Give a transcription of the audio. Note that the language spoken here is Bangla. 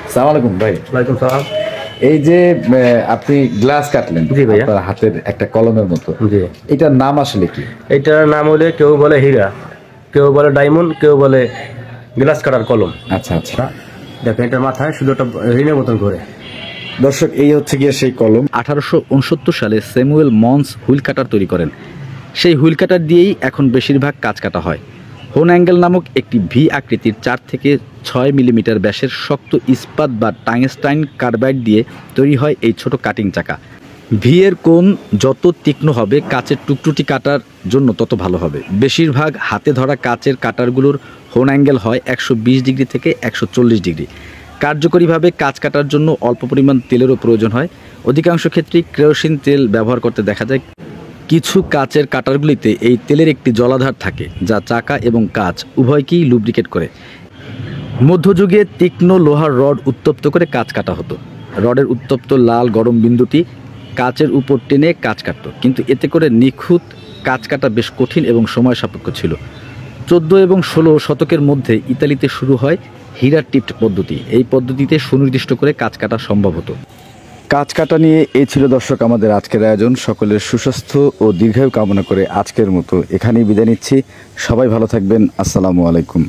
আসসালামু আলাইকুম ভাই। ওয়ালাইকুম সালাম। এই যে আপনি গ্লাস কাটলেন, জি ভাইয়া, আপনার হাতের একটা কলমের মতো, জি, এটার নাম আসলে কি? এটার নাম হলে কেউ বলে হীরা, কেউ বলে ডায়মন্ড, কেউ বলে গ্লাস কাটার কলম। আচ্ছা আচ্ছা, দেখেন এটার মাথায় শুধু একটা ঋণের মতন করে। দর্শক এই হচ্ছে গিয়ে সেই কলম। 1869 সালে স্যামুয়েল মন্স হুইল কাটার তৈরি করেন। সেই হুইল কাটার দিয়েই এখন বেশিরভাগ কাজ কাটা হয়। হোন অ্যাঙ্গেল নামক একটি ভি আকৃতির 4 থেকে 6 মিলিমিটার ব্যাসের শক্ত ইস্পাত বা টাংস্টাইন কার্বাইড দিয়ে তৈরি হয় এই ছোট কাটিং চাকা। ভি এর কোণ যত তীক্ষ্ণ হবে, কাচের টুকটুটি কাটার জন্য তত ভালো হবে। বেশিরভাগ হাতে ধরা কাচের কাটারগুলোর হোন অ্যাঙ্গেল হয় 120 ডিগ্রি থেকে 140 ডিগ্রি। কার্যকরীভাবে কাচ কাটার জন্য অল্প পরিমাণ তেলেরও প্রয়োজন হয়। অধিকাংশ ক্ষেত্রেই কেরোসিন তেল ব্যবহার করতে দেখা যায়। কিছু কাচের কাটারগুলিতে এই তেলের একটি জলাধার থাকে, যা চাকা এবং কাচ উভয়কেই লুব্রিকেট করে। মধ্যযুগে তীক্ষ্ণ লোহার রড উত্তপ্ত করে কাচ কাটা হতো। রডের উত্তপ্ত লাল গরম বিন্দুটি কাচের উপর টেনে কাচ কাটত, কিন্তু এতে করে নিখুঁত কাচ কাটা বেশ কঠিন এবং সময় সাপেক্ষ ছিল। 14 এবং 16 শতকের মধ্যে ইতালিতে শুরু হয় হীরা টিপড পদ্ধতি। এই পদ্ধতিতে সুনির্দিষ্ট করে কাচ কাটা সম্ভব হতো। কাচ কাটা নিয়ে এই ছিল দর্শক আমাদের আজকের আয়োজন। সকলের সুস্বাস্থ্য ও দীর্ঘায়ু কামনা করে আজকের মতো এখানেই বিদায় নিচ্ছি। সবাই ভালো থাকবেন। আসসালামু আলাইকুম।